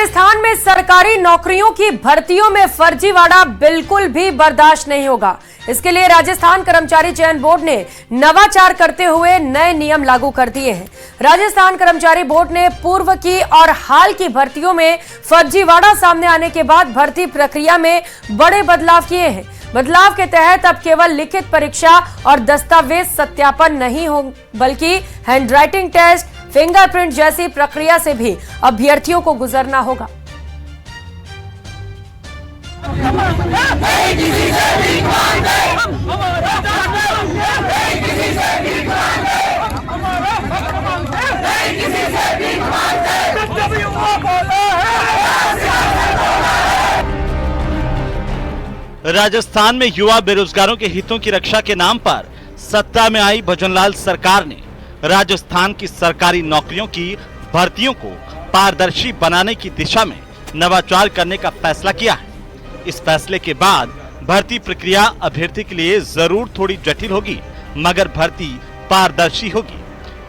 राजस्थान में सरकारी नौकरियों की भर्तियों में फर्जीवाड़ा बिल्कुल भी बर्दाश्त नहीं होगा। इसके लिए राजस्थान कर्मचारी चयन बोर्ड ने नवाचार करते हुए नए नियम लागू कर दिए हैं। राजस्थान कर्मचारी बोर्ड ने पूर्व की और हाल की भर्तियों में फर्जीवाड़ा सामने आने के बाद भर्ती प्रक्रिया में बड़े बदलाव किए हैं। बदलाव के तहत अब केवल लिखित परीक्षा और दस्तावेज सत्यापन नहीं हो, बल्कि हैंडराइटिंग टेस्ट, फिंगरप्रिंट जैसी प्रक्रिया से भी अभ्यर्थियों को गुजरना होगा। राजस्थान में युवा बेरोजगारों के हितों की रक्षा के नाम पर सत्ता में आई भजनलाल सरकार ने राजस्थान की सरकारी नौकरियों की भर्तियों को पारदर्शी बनाने की दिशा में नवाचार करने का फैसला किया है। इस फैसले के बाद भर्ती प्रक्रिया अभ्यर्थी के लिए जरूर थोड़ी जटिल होगी, मगर भर्ती पारदर्शी होगी,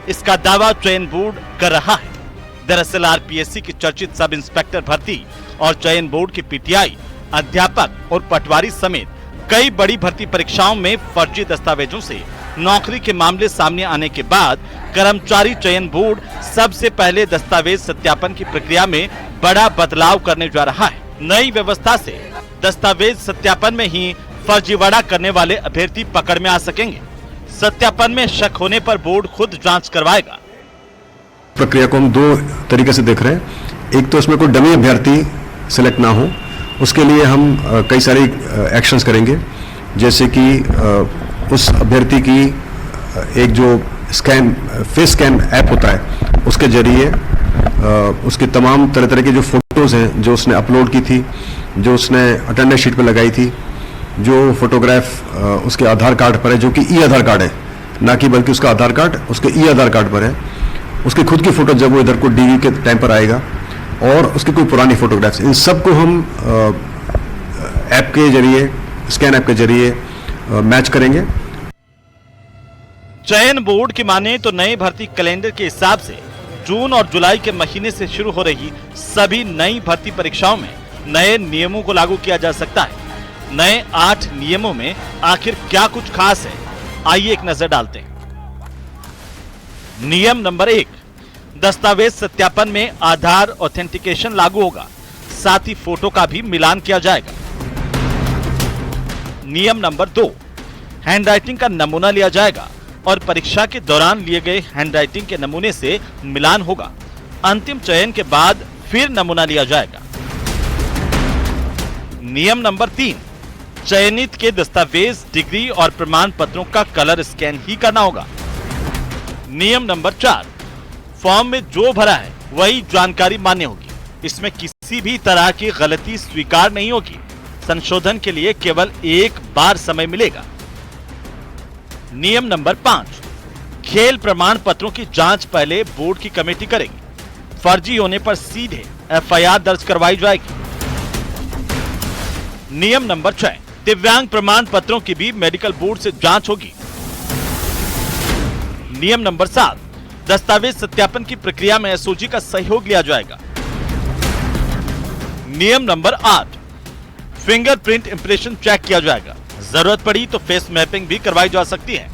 इसका दावा चयन बोर्ड कर रहा है। दरअसल आरपीएससी की चर्चित सब इंस्पेक्टर भर्ती और चयन बोर्ड की पीटीआई, अध्यापक और पटवारी समेत कई बड़ी भर्ती परीक्षाओं में फर्जी दस्तावेजों से नौकरी के मामले सामने आने के बाद कर्मचारी चयन बोर्ड सबसे पहले दस्तावेज सत्यापन की प्रक्रिया में बड़ा बदलाव करने जा रहा है। नई व्यवस्था से दस्तावेज सत्यापन में ही फर्जीवाड़ा करने वाले अभ्यर्थी पकड़ में आ सकेंगे। सत्यापन में शक होने पर बोर्ड खुद जांच करवाएगा। प्रक्रिया को हम दो तरीके से देख रहे हैं। एक तो इसमें कोई डमी अभ्यर्थी सिलेक्ट ना हो, उसके लिए हम कई सारे एक्शंस करेंगे, जैसे कि उस अभ्यर्थी की एक जो फेस स्कैन ऐप होता है, उसके जरिए उसके तमाम तरह तरह के जो फोटोज हैं जो उसने अपलोड की थी, जो उसने अटेंडेंस शीट पर लगाई थी, जो फोटोग्राफ उसके आधार कार्ड पर है, जो कि ई आधार कार्ड है, ना कि बल्कि उसका आधार कार्ड उसके ई आधार कार्ड पर है, उसकी खुद की फोटो जब वो इधर को डीवी के टाइम पर आएगा, और उसकी कोई पुरानी फोटोग्राफ्स, इन सब को हम ऐप के जरिए, स्कैन ऐप के जरिए मैच करेंगे। चयन बोर्ड की माने तो नए भर्ती कैलेंडर के हिसाब से जून और जुलाई के महीने से शुरू हो रही सभी नई भर्ती परीक्षाओं में नए नियमों को लागू किया जा सकता है। नए 8 नियमों में आखिर क्या कुछ खास है, आइए एक नजर डालते हैं। नियम नंबर 1, दस्तावेज सत्यापन में आधार ऑथेंटिकेशन लागू होगा, साथ ही फोटो का भी मिलान किया जाएगा। नियम नंबर 2, हैंडराइटिंग का नमूना लिया जाएगा और परीक्षा के दौरान लिए गए हैंडराइटिंग के नमूने से मिलान होगा। अंतिम चयन के बाद फिर नमूना लिया जाएगा। नियम नंबर 3, चयनित के दस्तावेज, डिग्री और प्रमाण पत्रों का कलर स्कैन ही करना होगा। नियम नंबर 4, फॉर्म में जो भरा है वही जानकारी मान्य होगी, इसमें किसी भी तरह की गलती स्वीकार नहीं होगी। संशोधन के लिए केवल एक बार समय मिलेगा। नियम नंबर 5, खेल प्रमाण पत्रों की जांच पहले बोर्ड की कमेटी करेगी। फर्जी होने पर सीधे एफआईआर दर्ज करवाई जाएगी। नियम नंबर 6, दिव्यांग प्रमाण पत्रों की भी मेडिकल बोर्ड से जांच होगी। नियम नंबर 7, दस्तावेज सत्यापन की प्रक्रिया में एसओजी का सहयोग लिया जाएगा। नियम नंबर 8, फिंगरप्रिंट इंप्रेशन चेक किया जाएगा। जरूरत पड़ी तो फेस मैपिंग भी करवाई जा सकती है।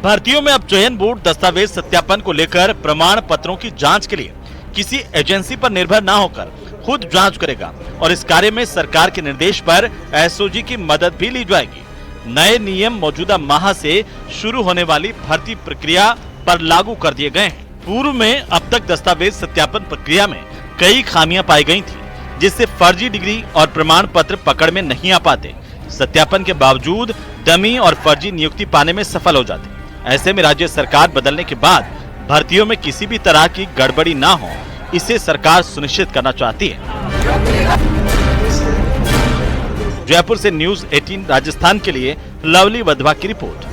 भर्तियों में अब चयन बोर्ड दस्तावेज सत्यापन को लेकर प्रमाण पत्रों की जांच के लिए किसी एजेंसी पर निर्भर न होकर खुद जांच करेगा, और इस कार्य में सरकार के निर्देश पर एसओजी की मदद भी ली जाएगी। नए नियम मौजूदा माह से शुरू होने वाली भर्ती प्रक्रिया पर लागू कर दिए गए हैं। पूर्व में अब तक दस्तावेज सत्यापन प्रक्रिया में कई खामियां पाई गई थी, जिससे फर्जी डिग्री और प्रमाण पत्र पकड़ में नहीं आ पाते। सत्यापन के बावजूद डमी और फर्जी नियुक्ति पाने में सफल हो जाते। ऐसे में राज्य सरकार बदलने के बाद भर्तियों में किसी भी तरह की गड़बड़ी ना हो, इसे सरकार सुनिश्चित करना चाहती है। जयपुर से न्यूज़ 18 राजस्थान के लिए लवली वधवा की रिपोर्ट।